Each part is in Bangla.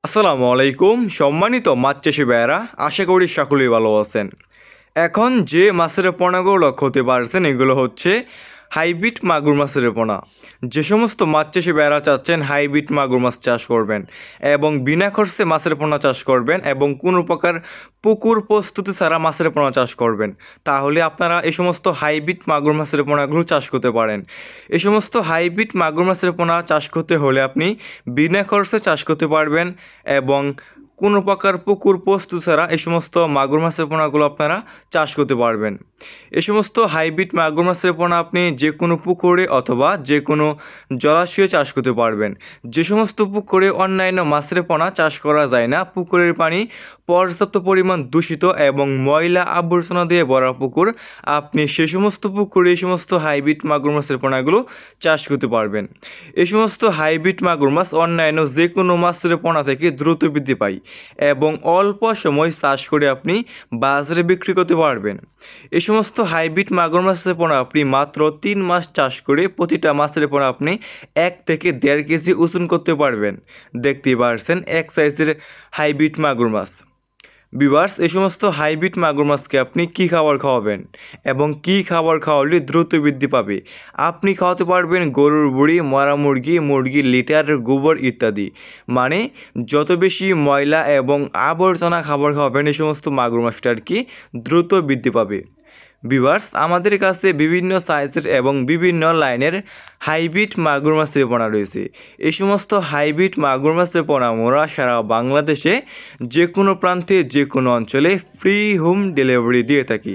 আসসালামু আলাইকুম সম্মানিত মাছ চাষি ভাইয়েরা, আশা করি সকলেই ভালো আছেন। এখন যে মাছের পোনাগুলো লক্ষ্য হতে পারছেন এগুলো হচ্ছে হাইব্রিড মাগুর মাছের পোনা। যে সমস্ত মাছ চাষি ভাইয়েরা চাচ্ছেন হাইব্রিড মাগুর মাছ চাষ করবেন এবং বিনা খরচে মাছের পোনা চাষ করবেন এবং কোনো প্রকার পুকুর প্রস্তুতি ছাড়া মাছের পোনা চাষ করবেন, তাহলে আপনারা এই সমস্ত হাইব্রিড মাগুর মাছের পোনাগুলো চাষ করতে পারেন। এই সমস্ত হাইব্রিড মাগুর মাছের পোনা চাষ করতে হলে আপনি বিনা খরচে চাষ করতে পারবেন এবং কোনো প্রকার পুকুর প্রস্তুত ছাড়া এই সমস্ত মাগুর মাছের পোনাগুলো আপনারা চাষ করতে পারবেন। এই সমস্ত হাইব্রিড মাগুর মাছের পোনা আপনি যে কোনো পুকুরে অথবা যে কোনো জলাশয়ে চাষ করতে পারবেন। যে সমস্ত পুকুরে অন্যান্য মাছের পোনা চাষ করা যায় না, পুকুরের পানি পর্যাপ্ত পরিমাণ দূষিত এবং ময়লা আবর্জনা দিয়ে ভরা পুকুর, আপনি সে সমস্ত পুকুরে এই সমস্ত হাইব্রিড মাগুর মাছের পোনাগুলো চাষ করতে পারবেন। এই সমস্ত হাইব্রিড মাগুর মাছ অন্যান্য যে কোনো মাছের পোনা থেকে দ্রুত বৃদ্ধি পায় এবং অল্প সময় চাষ করে আপনি বাজারে বিক্রি করতে পারবেন। এই সমস্ত হাইব্রিড মাগুর মাছের পোনা আপনি মাত্র 3 মাস চাষ করে প্রতিটা মাছের পোনা আপনি 1 থেকে 1.5 কেজি ওজন করতে পারবেন। দেখতেই পারছেন এক সাইজের হাইব্রিড মাগুর মাছ। ভিউয়ার্স, এই সমস্ত হাইব্রিড মাগুর মাছকে আপনি কী খাবার খাওয়াবেন এবং কী খাবার খাওয়ালে দ্রুত বৃদ্ধি পাবে? আপনি খাওয়াতে পারবেন গরুর বুড়ি, মরা মুরগি, মুরগির লিটার, গোবর ইত্যাদি। মানে যত বেশি ময়লা এবং আবর্জনা খাবার খাওয়াবেন এই সমস্ত মাগুর মাছটা আর কি দ্রুত বৃদ্ধি পাবে। ভিউয়ার্স, আমাদের কাছে বিভিন্ন সাইজের এবং বিভিন্ন লাইনের হাইব্রিড মাগুর মাছের পোনা রয়েছে। এই সমস্ত হাইব্রিড মাগুর মাছের পোনা আমরা সারা বাংলাদেশে যে কোনো প্রান্তে যে কোনো অঞ্চলে ফ্রি হোম ডেলিভারি দিয়ে থাকি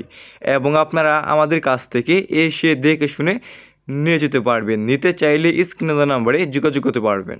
এবং আপনারা আমাদের কাছ থেকে এসে দেখে শুনে নিয়ে যেতে পারবেন। নিতে চাইলে স্ক্রিনে দেওয়া নম্বরে যোগাযোগ করতে পারবেন।